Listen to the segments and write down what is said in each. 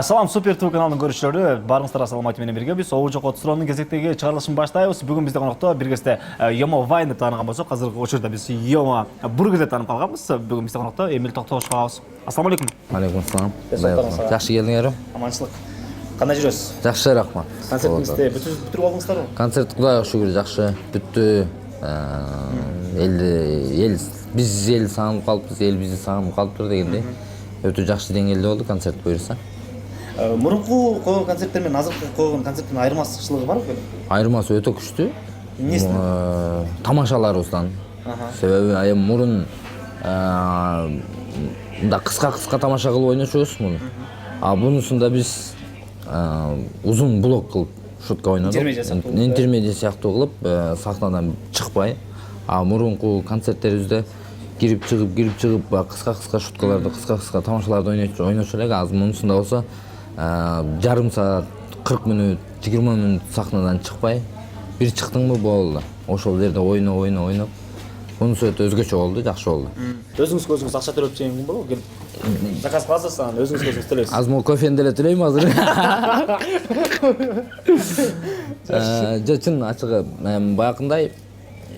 Салам, Супер ТВ каналының көрүүчүлөрү, барыңыздар ассаламату менен бирге биз Обу Жок Отстронун кезектеги чыгарылышын баштайбыз. Бүгүн бизде конокто бир кезде Йомо Вайн деп тааныган болсок, азыркы учурда биз Йомо Бургер деп таанып калганбыз. Бүгүн бизде конокто Эмил Токтогуш калабыз. Ассаламу алейкум. Алейкум ассалам. Жакшы келдиңер. Аманчылык. Кандай жүрөсүз? Жакшы, рахмат. Концертиңизди бүтүрүп алдыңыздарбы? Концерт Кудайга шүгүр жакшы бүттү. Биз эл сагынып калыппыз, эл бизди сагынып калыптыр дегендей. Өтө жакшы деңгээлде болду концерт буюрса. Мурунку койгон концерттер менен азыркы койгон концерттин айырмачылыгы барбы беле? Айырмасы өтө күчтүү. Эмнесинен? Тамашаларыбыздан. Себеби айым мурун мында кыска тамаша кылып ойношубуз муну. А бунусунда биз узун блок кылып шутка ойнодук. Интермедиа сыяктуу кылып сахнадан чыкпай, а мурунку концерттерибизде кирип чыгып кыска шуткаларды, кыска тамашаларды ойночу элек. Азыр мунусунда болсо жарым саат, 40 мүнөт, 20 мүнөт сахнадан чыкпай, бир чыктыңбы болду. Ошол жерде ойноп. Бунусу өтө өзгөчө болду, жакшы болду. Өзүңүзгө өзүңүз акча төлөп жеген күн болобу? Келип заказ кыласыз, анан өзүңүзгө өзүңүз төлөйсүз. Аз мо кофени деле төлөйм азыр. Чын ачыгы, баягындай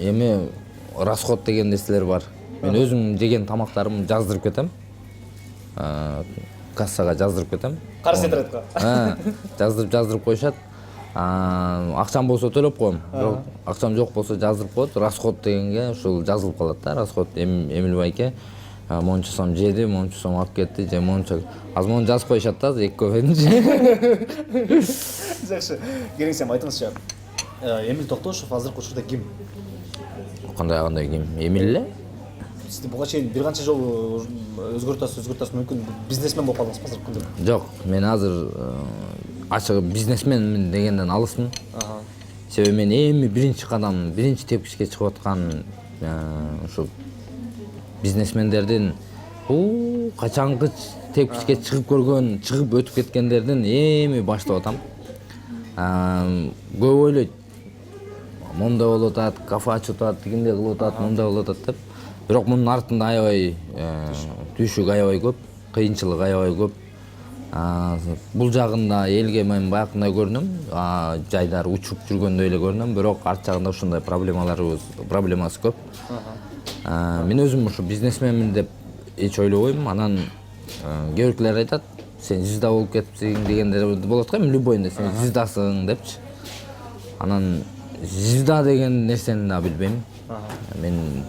эми расход деген нерселер бар. Мен өзүм жеген тамактарымды жаздырып кетем. Кассага жаздырып кетем. Карыз интернетке. Жаздырып коюшат. Акчам болсо төлөп коем. Бирок акчам жок болсо жаздырып коет. Расход дегенге ушул жазылып калат да. Расход Эмил байке монча сом жеди, монча сом алып кетти, же монча. Аз мону жазып коюшат да, 2 кофени. Жакшы. Келиңсем айтыңызчы. Эмил Токтошев азыркы учурда ким? Кандай ким? Эмил эле? Сиз буга чейин бир канча жолу өзгөртөсүз мүмкүн бизнесмен болуп калдыңыз азыркы күндө. Жок, мен азыр ачыгы бизнесменмин дегенден алысмын. Себеби мен эми биринчи кадам, биринчи тепкичке чыгып аткан ушу бизнесмендердин качангы тепкичке чыгып көргөн, чыгып өтүп кеткендердин эми баштап атам. Көп ойлойт. Монда болуп атат, кафе ачып атат, тигиндей кылып атат, монда болуп атат деп. Бирок мунун артында аябай түйшүк аябай көп, кыйынчылык аябай көп. Бул жагында элге мен баягындай көрүнөм, жайдар учуп жүргөндөй эле көрүнөм, бирок арт жагында ушундай проблемасы көп. Мен өзүм ушу бизнесменмин деп эч ойлобойм. Анан кээ биркилер айтат, сен звезда болуп кетипсиң дегендер болот го, любойнда сен звездасың депчи. Анан звезда деген нерсени да билбейм. Мен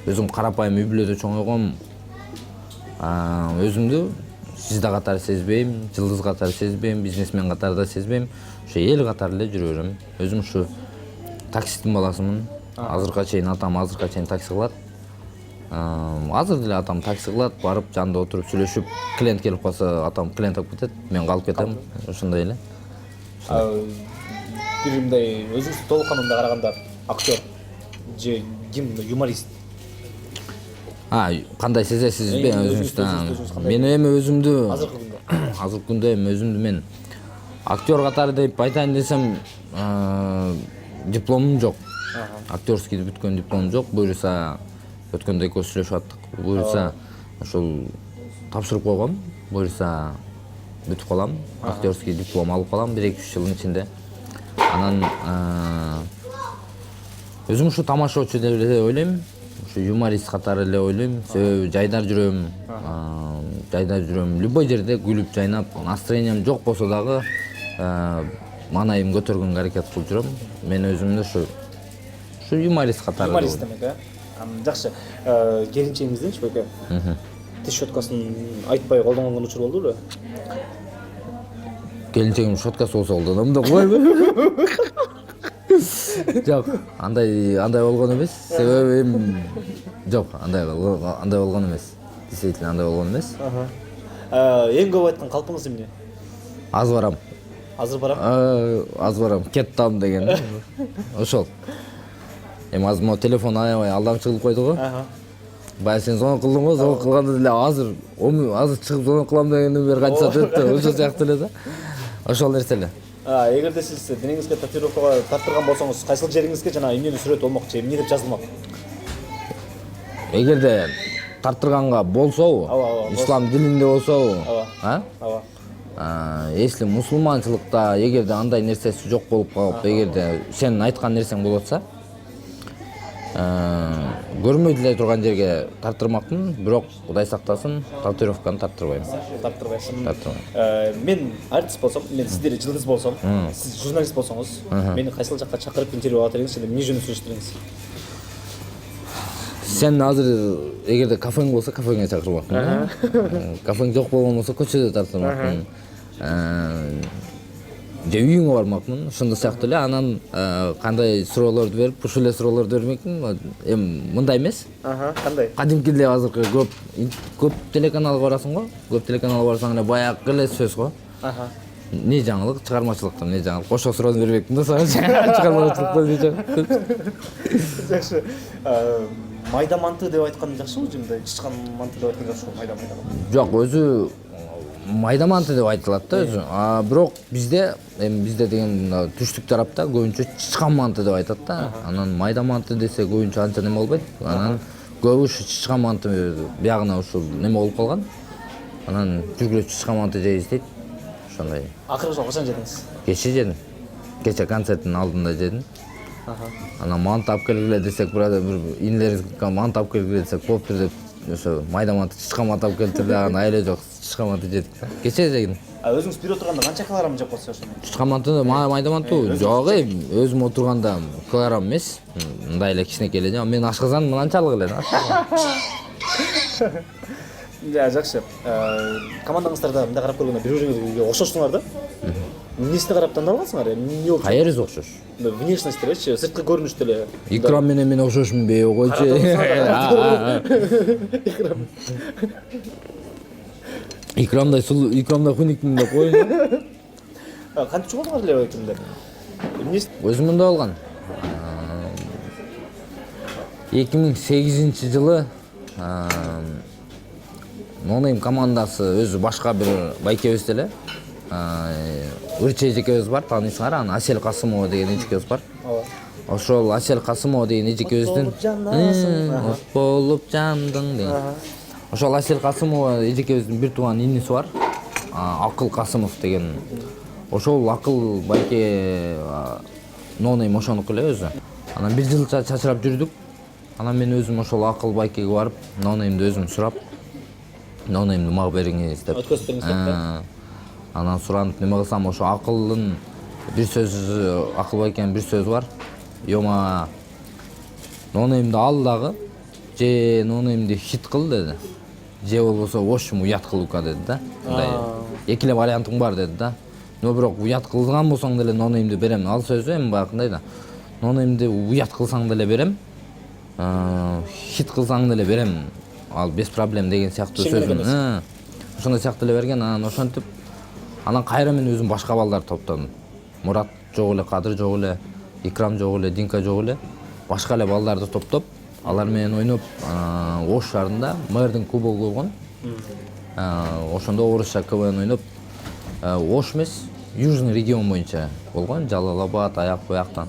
өзүм карапайым үй бүлөдө чоңойгом. Өзүмдү звезда катары сезбейм, жылдыз катары сезбейм, бизнесмен катары да сезбейм. Ошо эл катары эле жүрө берем. Өзүм ушу таксисттин баласымын. Азыркыга чейин атам такси кылат. Азыр деле атам такси кылат, барып жанында отуруп сүйлөшүп, клиент келип калса, атам клиент алып кетет, мен калып кетем. Ошондой эле. Бир мындай өзүңүздү толукканында караганда актер же ким, юморист? Кандай сезесизби өзүңүздү? Мен эми өзүмдү азыркы күндө эми өзүмдү мен актер катары деп айтайын десем, дипломум жок. Актерский бүткөн дипломум жок. Буюрса өткөндө экөөбүз сүйлөшүп аттык. Буюрса ошол тапшырып койгом. Буюрса бүтүп калам. Актерский диплом алып калам 1-2 жылдын ичинде. Анан өзүм ушу тамашачы деп эле ойлойм. Ушу юморист катары эле ойлойм. Себеби жайдар жүрөм, любой жерде күлүп жайнап, настроением жок болсо дагы маанайым көтөргөнгө аракет кылып жүрөм. Мен өзүмдү ушу юморист катары. Юморист демек, жакшы. Келинчегиңизденчи байке? Тиш щеткасын айтпай колдонгон учур болду беле? Келинчегим щеткасы болсо колдоном да койбу. Жок, андай болгон эмес. Себеби жок, андай болгон эмес. Действительно андай болгон эмес. Эң көп айткан калпыңыз эмне? Аз барам. Азыр барам? Аз барам, кеттам деген. Ошол. Эми азыр мо телефон аябай алдамчы кылып койду го. Бая сен звонок кылдың го, звонок кылганда деле азыр чыгып звонок кылам дегенден бери канча саат өттү. Ошол сыяктуу эле да. Ошол нерсе эле. Эгерде сиз денеңизге татуировкага тартырган болсоңуз, кайсыл жериңизге жана эмненин сүрөтү болмок же эмне деп жазылмак? Эгерде тартырганга болсобу, ислам дилинде болсобу, если мусулманчылыкта эгерде андай нерсеси жок болуп калып, эгерде сенин айткан нерсең болуп атса, көрмөй деле турган жерге тартырмакмын, бирок Кудай сактасын, татуировканы тарттырбайм. Тартырбайсың. Мен артист болсом, мен сиздер жылдыз болсом, сиз журналист болсоңуз, мени кайсыл жакка чакырып интервью алат элеңиз, эмне жөнүндө сүйлөштүрүңүз? Сен азыр эгерде кафең болсо, кафеңе чакырмакмын. Кафең жок болгон болсо, көчөдө тартырмакмын. Же үйүңө бармакмын, ошондой сыяктуу эле. Анан кандай суроолорду берип, ушул эле суроолорду бермекмин. Эми мындай эмес. Кандай? Кадимки эле азыркы көп телеканалга барасың го. Көп телеканалга барсаң эле баягы эле сөз го. Не жаңылык, чыгармачылыктан не жаңылык. Ошо суроону бербекмин да сага. Чыгармачылыктан не жаңылык. Жакшы. Майда манты деп айткан жакшыбы, же мындай чычкан манты деп айткан жакшыбы, майда? Жок, өзү майда манты деп айтылат да өзү. Бирок бизде деген түштүк тарапта көбүнчө чычкан манты деп айтат да. Анан майда манты десе көбүнчө анча неме болбойт. Анан көбү ушу чычкан манты биягына ушул неме болуп калган. Анан жүргүлө чычкан манты жейбиз дейт. Ошондой. Акыркы качан жедиңиз? Кече жедим. Кече концерттин алдында жедим. Анан манты алып келгиле десек, бир инилериңизге манты алып келгиле десек болуптур деп, ошо майда манты, чычкан манты алып келиптир да, анан айла жок, чычкан манты жедик. Кече жедим. Өзүңүз бирөө турганда канча килограмм жеп койсуз ошону? Чычкан манты, майда манты жок, өзүм отурганда килограмм эмес, мындай эле кичинекей эле. Мен ашкызам мынанчалык эле. Жакшы. Командаңыздарда мындай карап көргөндө бири-бириңизге окшоштуңар да? Эмнесине карап тандалгансыңар? Эмне окшош? Кайерибиз окшош? Внешностьтебичи, сырткы көрүнүштө эле. Икрам менен мен окшошмунбу, койчу. Икрамдай сулуу, икрамдай хуникмин деп коюн. Кантип чогулдуңар эле экиңдер? Эмнеси? Өзүм мында болгон. 2008-жылы Нонейм командасы өзү башка бир байкебиз эле. Ырчы эжекебиз бар, тааныйсыңар, анан Асел Касымова деген эжекебиз бар. Ошол Асел Касымова деген эжекебиздин болуп жандың деген. Ошол Асел Касымова эжекебиздин бир тууган иниси бар. Акыл Касымов деген. Ошол Акыл байке Нонейм ошонуку эле өзү. Анан бир жылча чачырап жүрдүк. Анан мен өзүм ошол Акыл байкеге барып, Нонеймди өзүм сурап, Нонеймди мага бериңиз деп. Өткөзүп бериңиз деп. Анан суранып неме кылсам, ошо Акылдын бир сөзү, Акыл байкенин бир сөзү бар. Йома Нонеймди ал дагы, же Нонеймди хит кыл деди. Же болбосо ошум уят кылуука деди да. Мындай эки эле вариантың бар деди да. Но бирок уят кылган болсоң деле Нонеймди берем. Ал сөзү эми баягындай да. Нонеймди уят кылсаң деле берем. Хит кылсаң деле берем. Ал без проблем деген сыяктуу сөзүн. Ошондой сыяктуу эле берген. Анан ошентип, анан кайра мен өзүм башка балдарды топтодум. Мурат жок эле, Кадыр жок эле, Икрам жок эле, Динка жок эле. Башка эле балдарды топтоп, алар менен ойноп, Ош шаарында мэрдин кубогу болгон. Ошондо орусча КВН ойноп, Ош эмес, Южный регион боюнча болгон, Жалал-Абад, аяк буяктан.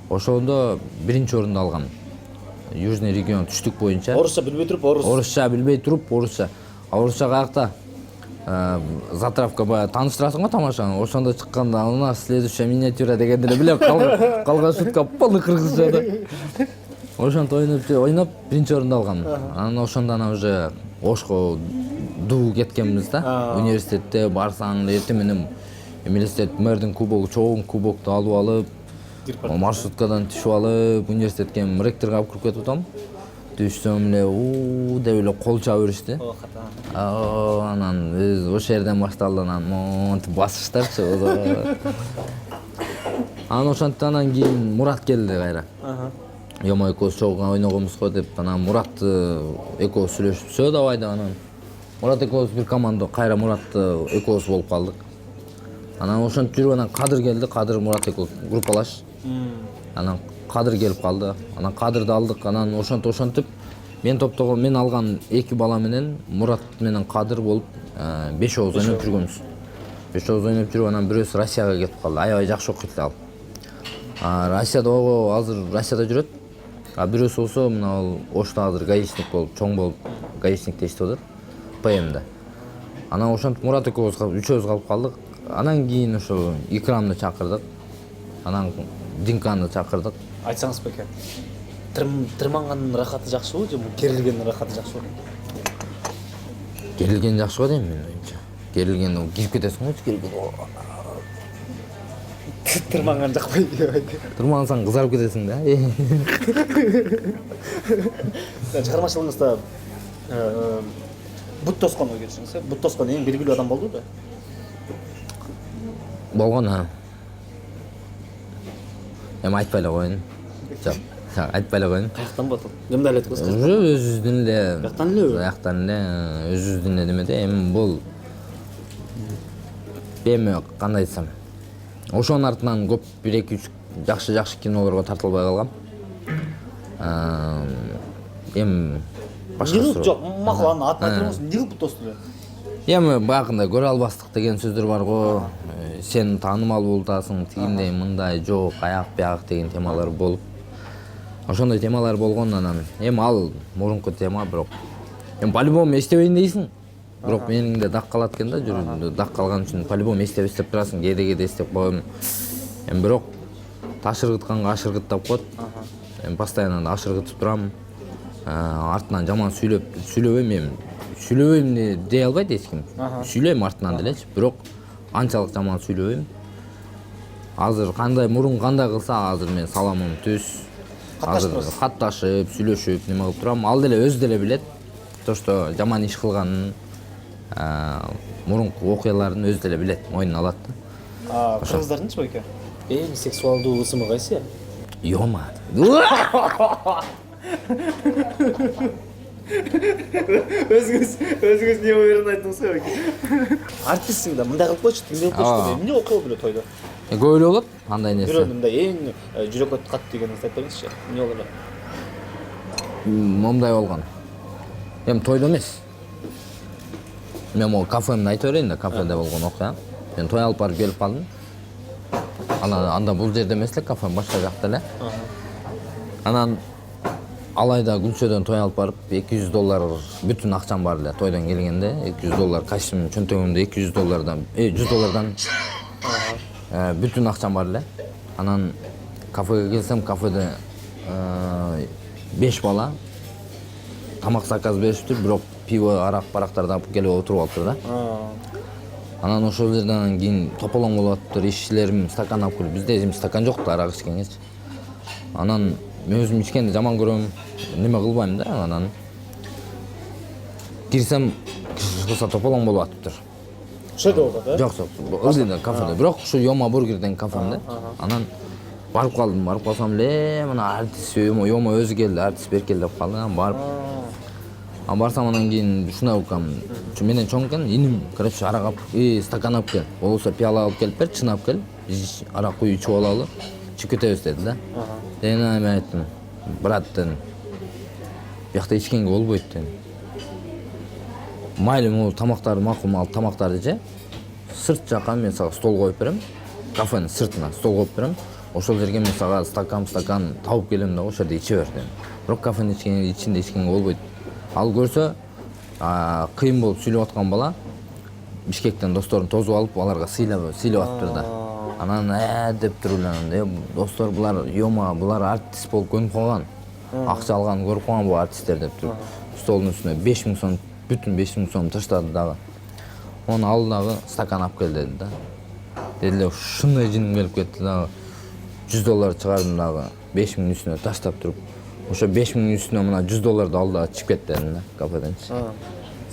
Ошондо биринчи орунду алган. Южный регион түштүк боюнча. Орусча билбей туруп, орусча билбей туруп, орусча. Орусча каякта? Затравка бая тааныштырасың го тамашаны. Ошондо чыкканда, у нас следующая миниатюра дегенде эле билем, калган шутка полный кыргызча да. Ошонтип ойноп биринчи орунду алгам. Анан ошондон уже Ошко дуу кеткенбиз да. Университетте барсаң эртең менен университет мэрдин кубогу, чоң кубокту алып алып, маршруткадан түшүп алып, университетке ректорго алып кирип кетип атам. Түшсөм эле деп эле кол чаба беришти. Анан биз ошол жерден башталды, анан монтип басыштарчы. Анан ошентип анан кийин Мурат келди кайра. Йомо экөөбүз чогуу ойногонбуз го деп, анан Мурат экөөбүз сүйлөшүп, "Сө давай" деп анан Мурат экөөбүз бир команда, кайра Муратты экөөбүз болуп калдык. Анан ошентип жүрүп анан Кадыр келди, Кадыр Мурат экөө группалаш. Анан Кадыр келип калды. Анан Кадырды алдык. Анан ошентип мен топтогон, мен алган эки бала менен Мурат менен Кадыр болуп 5 ооз ойноп жүргөнбүз. 5 ооз ойноп жүрүп анан бирөөсү Россияга кетип калды. Аябай жакшы окуйт ал. Россияда азыр Россияда жүрөт. Бирөөсү болсо мына Ошто азыр гаишник болуп, чоң болуп гаишникте иштеп атат. ПМда. Анан ошентип Мурат экөөбүз үчөөбүз калып калдык. Анан кийин ошо Икрамды чакырдык. Анан Динканы чакырдык. Айтсаңыз беке. Тырманганын рахаты жакшыбы же керилгендин рахаты жакшыбы? Керилген жакшы го дейм мен оюмча. Керилген кирип кетесиң го, керилген. Тырманган жакпай. Турмансаң кызарып кетесиң да. Чыгармачылыгыңызда Бут Тосконго келишиңиз. Бут Тоскон эң белгилүү адам болду да. Болгон а. Эми айтпай эле коеюн. Жок, айтпай эле коеюн. Каяктан болот? Кимди элетиңиз? Өзүбүздүн эле. Жактан элеби? Жактан эле өзүбүздүн эле немеде. Эми бул эми кандай десем. Ошонун артынан көп 1-2-3 жакшы кинолорго тартылбай калгам. Эми башка жок, макул аны атын айтыңыз. Эмне Бут Тосту? Эми баягындай көрө албастык деген сөздөр бар го. Сен таанымал болтасың, тигиндей, мындай, жок, аяк бияк деген темалар болуп. Ошондой темалар болгон анан. Эми ал мурунку тема, бирок эми по-любому эстебейин дейсиң. Бирок менин дак калат экен да, жүрүндө дак калган үчүн по-любому эстеп турасың, кээде эстеп коем. Эми бирок ташыргытканга ашыргыттап коет. Эми постоянно ашыргытып турам. Артынан жаман сүйлөбөйм эми. Сүйлөбөйм дей албайт эч ким. Сүйлөйм артынан делечи, бирок анчалык жаман сүйлөбөйм. Азыр кандай мурун кандай кылса, азыр мен саламым түз. Азыр катташып, сүйлөшүп, неме кылып турам. Ал деле өзү деле билет. То, что жаман иш кылганын, мурунку окуяларын өзү деле билет, мойнуна алат да. Кыргыздардынчы беке? Эң сексуалдуу ысымы кайсы? Йома. Өзүңүз не уверен айттыңыз го беке? Артистсиң да, мындай кылып койчу, тиңдей койчу. Эмне окуя билет тойдо? Көп эле болот андай нерсе. Бирөө мындай эң жүрөккө кат дегениңизди айтып бериңизчи. Эмне болду? Момдай болгон. Эми тойдо эмес. Мен могу кафемди айтып берейин да, кафеде болгон окуя. Мен той алып барып келип калдым. Анда бул жерде эмес эле, кафе башка жакта эле. Анан алайда Гүлчөдөн той алып барып $200 бүтүн акчам бар эле. Тойдон келгенде $200 кашым чөнтөгүмдө $200 $100 бүтүн акчам бар эле. Анан кафеге келсем, кафеде 5 бала тамак заказ беришиптир, бирок пиво, арак, барактарды алып келип отуруп алыптыр да. Анан ошол жерден кийин тополоң болуп атыптыр, ишчилерим стакан алып келип, bizde эми стакан жок да, арак ичкенгечи. Анан мен өзүм ичкенди жаман көрөм, неме кылбайм да. Анан кирсем, кылса тополоң болуп атыптыр. Ошода болду да? Жок, ылдыйда кафеде. Бирок ушу Йома бургерден кафемде. Анан барып калдым, барып калсам эле, мына артист Йома өзү келди, артист беркел деп калды. Анан барып барсам, анан кийин ушундай укам. Менен чоң экен, иним, короче, арак алып, стакан алып кел. Болбосо пиала алып келип бер, чын алып кел. Арак куюп ичип алалы. Чыгып кетебиз деди да. Мен айттым, брат дедим. Биякта ичкенге болбойт дедим. Майлы могу тамактарды макул тамактарды же. Сырт жака мен сага стол коюп берем. Кафенин сыртына стол коюп берем. Ошол жерге мен сага стакан табып келем да, ошол жерде иче бер дедим. Бирок кафенин ичинде ичкенге болбойт. Ал көрсө, кыйын болуп сүйлөп аткан бала Бишкектен досторун тосуп алып, аларга сыйлап атыптыр да. Анан деп туруп эле, достор булар Йома, булар артист болуп көнүп калган. Акча алганын көрүп калган бул артисттер деп туруп. Столдун үстүнө 5000 сом, бүтүн 5000 сом таштады дагы. Onu al dagı stakan alып кел dedi da. Dediler ушундай жиним келип кетти дагы. $100 чыгардым дагы 5000 үстүнө таштап туруп. Ошо 5000 үстүнө мына $100 алды дагы чыгып кетти дедим да кафеден.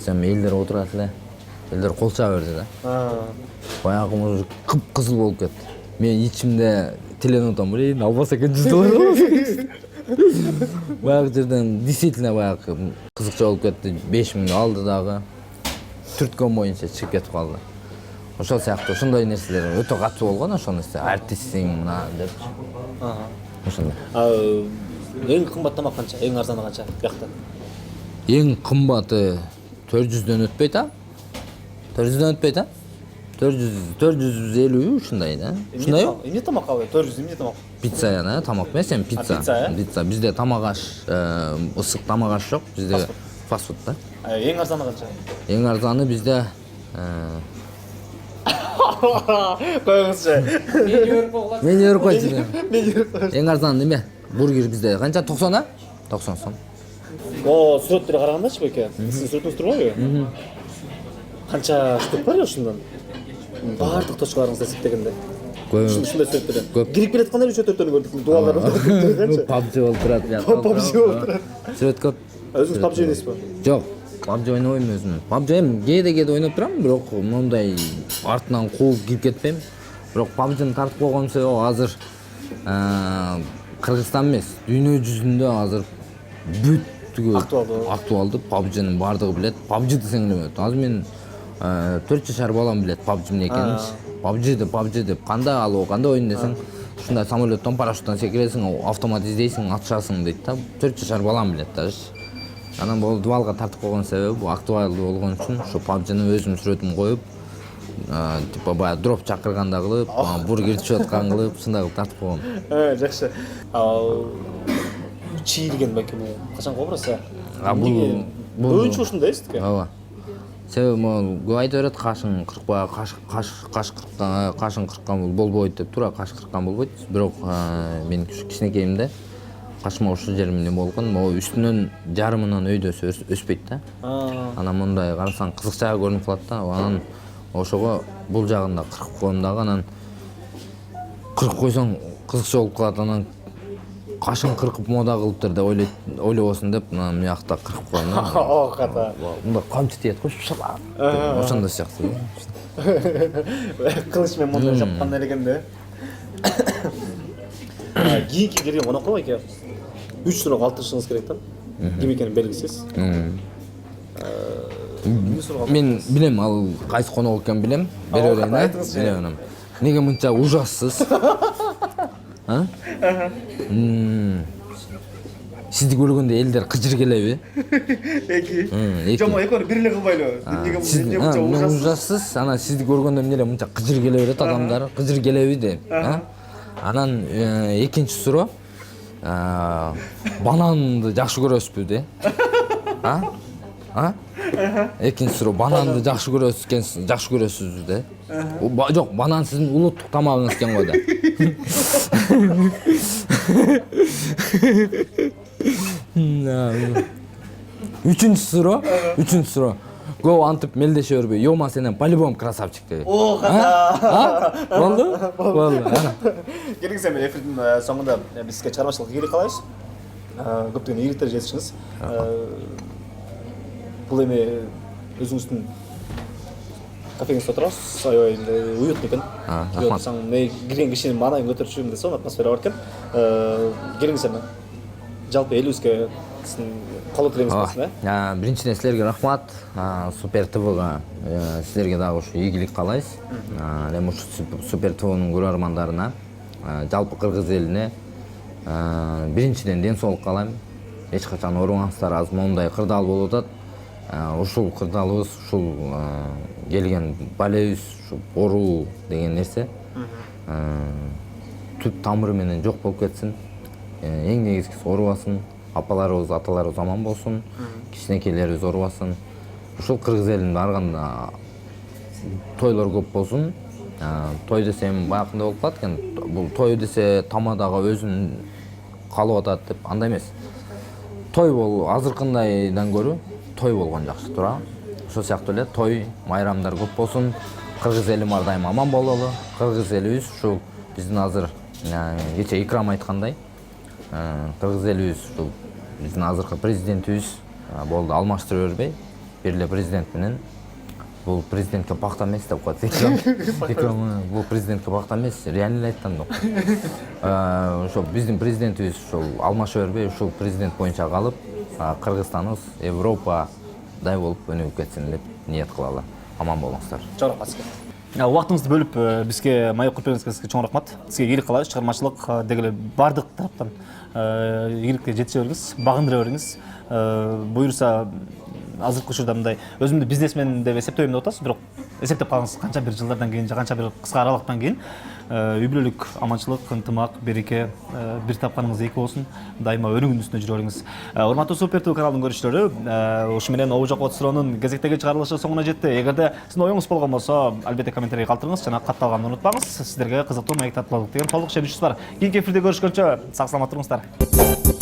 Сен элдер отурат эле. Элдер кол чаба берди да. Баягы мужик кып-кызыл болуп кетти. Мен ичимде тиленип атам, блин, албаса экен $100. Баягы жерден действительно баягы кызыкча болуп кетти. 5000 алды дагы. Түрткөн боюнча чыгып кетип калды. Ошол сыяктуу ошондой нерселер өтө катуу болгон, ошол нерсе артистсиң мына деп. Ошондой. Эң кымбат тамак канча? Эң арзаны канча биякта? Эң кымбаты 400дөн өтпөйт а? 400дөн өтпөйт а? 450 ушундай да. Ушундайбы? Эмне тамак албайт? 400 эмне тамак? Пицца яна, тамак эмес, эми пицца. Пицца. Бизде тамак аш, ысык тамак аш жок, бизде фастфуд да. Эң арзаны канча? Эң арзаны бизде Коюңузчу. Мен жиберип койчу. Эң арзан неме? Бургер бизде канча? 90 а? 90 сом. О, сүрөттөргө карагандачы байке. Сиздин сүрөтүңүз турбайбы? Канча штук бар ушундан? Бардык точкаларыңызды эсептегенде. Ушундай сүрөттөр. Көп. Кирип келаткандар 3-4-төнү көрдүк. Дуалар канча? PUBG болуп турат. PUBG болуп турат. Сүрөт көп. Өзүңүз PUBG ойнойсузбу? Жок. PUBG ойнобойм өзүм. PUBG эми кээде ойноп турам, бирок мондай артынан кууп кирип кетпейм. Бирок PUBG'ны тартып койгон себеби азыр Кыргызстан эмес, дүйнө жүзүндө азыр бүт актуалдуу PUBG'нын бардыгы билет. PUBG десең эле болот. Азыр мен 4 жашар балам билет PUBG эмне экенин. PUBG деп кандай алуу, кандай ойун десең, ушундай самолеттон парашюттан секиресиң, автомат издейсиң, атышасың дейт да. 4 жашар балам билет даже. Анан бул дуалга тартып койгон себеби бул актуалдуу болгон үчүн ушу PUBG'ны өзүм сүрөтүм коюп, типа баягы дроп чакырганда кылып, бургер түшүп аткан кылып, ушундай кылып тартып койгом. Жакшы. Ал чий деген бакем качан кобураса? Бул Боюнча ушундай сиздики. Ооба. Себеби могу көп айтып берет, кашың кыркпа, кашың кырккан болбойт деп тура, каш кырккан болбойт. Бирок мен кичинекейимде кашыма ушул жерим эмне болгон, могу үстүнөн жарымынан өйдө өспөйт да. Анан мындай карасаң кызыкча көрүнүп калат да. Анан ошого бул жагында кыркып коем дагы, анан кыркып койсоң кызыкча болуп калат. Анан кашын кыркып мода кылыптыр деп ойлобосун деп мына жакта кыркып коем да. О, ката. Мында камчы тиет го шалап. Ошондой сыяктуу. Кылыч менен мондай жапкан элегенде. Кийинки келген конокко байке 3 суроо калтырышыңыз керек да. Ким экени белгисиз. Мен билем, ал кайсы конок экенин билем. Бере берейин, билем. Неге мынча ужассыз? А? Сизди көргөндө элдер кыжыр келеби? Эки. Жомо экөөнү бир эле кылбайлы. Неге мынча ужассыз? Анан сизди көргөндө эмне эле мынча кыжыр келе берет адамдар? Кыжыр келеби деп, а? Анан экинчи суроо, бананды жакшы көрөсүзбү де? А? Экинчи суроо, бананды жакшы көрөсүзбү де? Жок, банан сиздин улуттук тамагыңыз экен го да. Үчүнчү суроо. Көп антып мелдеше бербей, "Йома, сенен по-любому красавчик" деп. О, ката. Болду. Келиңиз эми эфирдин соңунда бизге чыгармачылык ийгилик каалайбыз. Көптөгөн ийгиликтер жетишиңиз. Бул эми өзүңүздүн кафеңизде отурабыз, аябай уютный экен. Отурсаң, кирген кишинин маанайын көтөрчү мындай сонун атмосфера бар экен. Келиңиз эми. Жалпы элибизге сиздин колдоо тилегиңиз болсун, э? Биринчиден силерге рахмат. Супер ТВга силерге дагы ушу ийгилик каалайбыз. Эми ушу Супер ТВнун көрөрмандарына, жалпы кыргыз элине биринчиден ден соолук каалайм. Эч качан оорубаңыздар, азыр моундай кырдаал болуп атат. Ушул кырдаалыбыз, ушул келген балебиз, ушу оору деген нерсе түп тамыры менен жок болуп кетсин. Эң негизгиси оорубасын, апаларыбыз, аталарыбыз аман болсун, кичинекейлерибиз оорубасын. Ушул кыргыз элинде барганда тойлор көп болсун. Той десем баягындай болуп калат экен. Бул той десе тамадага өзүн калып атат деп, андай эмес. Той бол азыркындайдан көрү той болгон жакшы тура. Ошол сыяктуу эле той, майрамдар көп болсун. Кыргыз элим ар дайым аман бололу. Кыргыз элибиз ушул биздин азыр кече Икрам айткандай, кыргыз элибиз ушул биздин азыркы президентибиз болду, алмаштыра бербей, бир эле президент менен. Бул президентке пакта эмес деп коет Икрам. Бул президентке пакта эмес, реально айттым да. Ошо биздин президентибиз ушул алмаша бербей, ушул президент боюнча калып, Кыргызстаныбыз Европадай болуп өнүгүп кетсин деп ниет кылалы. Аман болуңуздар. Чоң рахмат сизге. Убактыңызды бөлүп бизге маек кылып бергениңизге чоң рахмат. Сизге ийгилик каалайбыз, чыгармачылык деги бардык тараптан ийгиликке жетише бергиз, багындыра бериңиз. Буюрса азыркы учурда мындай өзүмдү бизнесмен деп эсептебейм деп атасыз, бирок эсептеп караңыз, канча бир жылдардан кийин же канча бир кыска аралыктан кийин үй бүлөлүк аманчылык, ынтымак, береке, бир тапканыңыз эки болсун, дайыма өнүгүүнүн үстүндө жүрө бериңиз. Урматтуу Супер ТВ каналынын көрүүчүлөрү, ушу менен Обу Жок отуруунун кезектеги чыгарылышы соңуна жетти. Эгерде сиздин оюңуз болгон болсо, албетте комментарий калтырыңыз жана катталганды унутпаңыз. Сиздерге кызыктуу маек татуулук деген толук ишеничибиз бар. Кийинки эфирде көрүшкөнчө сак саламат туруңуздар.